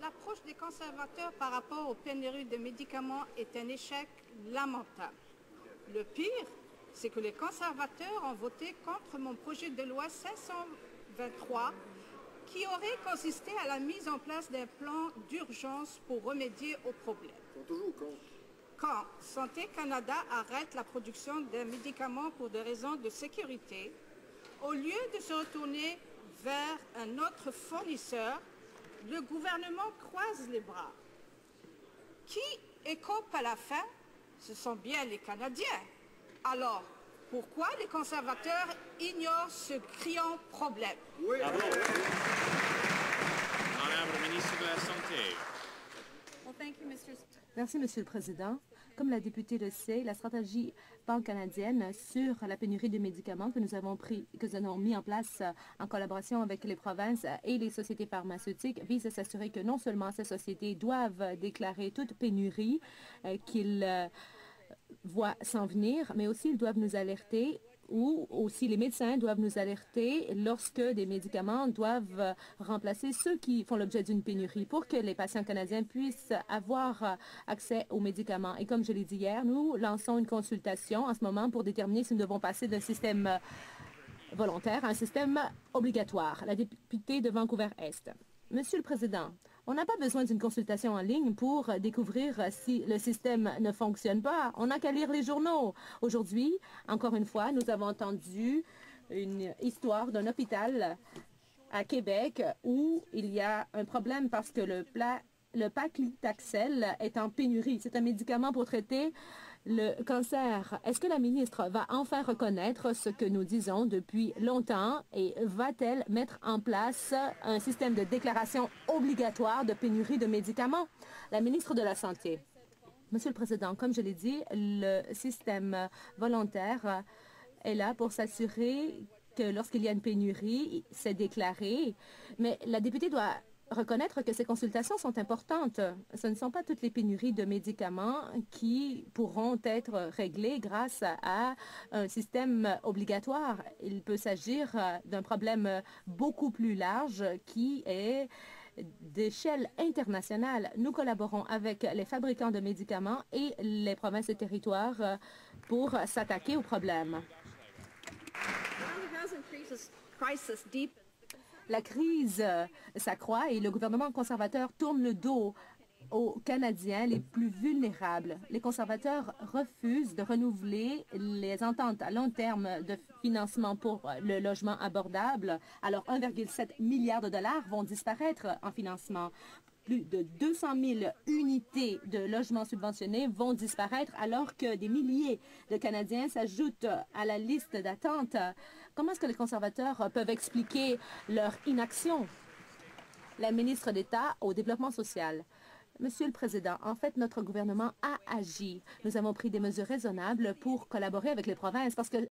L'approche des conservateurs par rapport aux pénuries de médicaments est un échec lamentable. Le pire, c'est que les conservateurs ont voté contre mon projet de loi 523 qui aurait consisté à la mise en place d'un plan d'urgence pour remédier au problème. Ils sont toujours contre. Quand Santé Canada arrête la production d'un médicament pour des raisons de sécurité, au lieu de se retourner vers un autre fournisseur, le gouvernement croise les bras. Qui écope à la fin? Ce sont bien les Canadiens. Alors, pourquoi les conservateurs ignorent ce criant problème? Oui. Honorable ministre de la Santé. Merci, Monsieur le Président. Comme la députée le sait, la stratégie pan-canadienne sur la pénurie de médicaments que nous avons mis en place en collaboration avec les provinces et les sociétés pharmaceutiques vise à s'assurer que non seulement ces sociétés doivent déclarer toute pénurie qu'ils voient s'en venir, mais aussi ils doivent nous alerter ou aussi les médecins doivent nous alerter lorsque des médicaments doivent remplacer ceux qui font l'objet d'une pénurie pour que les patients canadiens puissent avoir accès aux médicaments. Et comme je l'ai dit hier, nous lançons une consultation en ce moment pour déterminer si nous devons passer d'un système volontaire à un système obligatoire. La députée de Vancouver-Est. Monsieur le Président, on n'a pas besoin d'une consultation en ligne pour découvrir si le système ne fonctionne pas. On n'a qu'à lire les journaux. Aujourd'hui, encore une fois, nous avons entendu une histoire d'un hôpital à Québec où il y a un problème parce que le paclitaxel est en pénurie. C'est un médicament pour traiter le cancer. Est-ce que la ministre va enfin reconnaître ce que nous disons depuis longtemps et va-t-elle mettre en place un système de déclaration obligatoire de pénurie de médicaments? La ministre de la Santé. Monsieur le Président, comme je l'ai dit, le système volontaire est là pour s'assurer que lorsqu'il y a une pénurie, c'est déclaré. Mais la députée doit reconnaître que ces consultations sont importantes. Ce ne sont pas toutes les pénuries de médicaments qui pourront être réglées grâce à un système obligatoire. Il peut s'agir d'un problème beaucoup plus large qui est d'échelle internationale. Nous collaborons avec les fabricants de médicaments et les provinces et territoires pour s'attaquer au problème. La crise s'accroît et le gouvernement conservateur tourne le dos aux Canadiens les plus vulnérables. Les conservateurs refusent de renouveler les ententes à long terme de financement pour le logement abordable. Alors 1,7 milliard de dollars vont disparaître en financement. Plus de 200 000 unités de logements subventionnés vont disparaître alors que des milliers de Canadiens s'ajoutent à la liste d'attente. Comment est-ce que les conservateurs peuvent expliquer leur inaction? La ministre d'État au développement social. Monsieur le Président, en fait, notre gouvernement a agi. Nous avons pris des mesures raisonnables pour collaborer avec les provinces parce que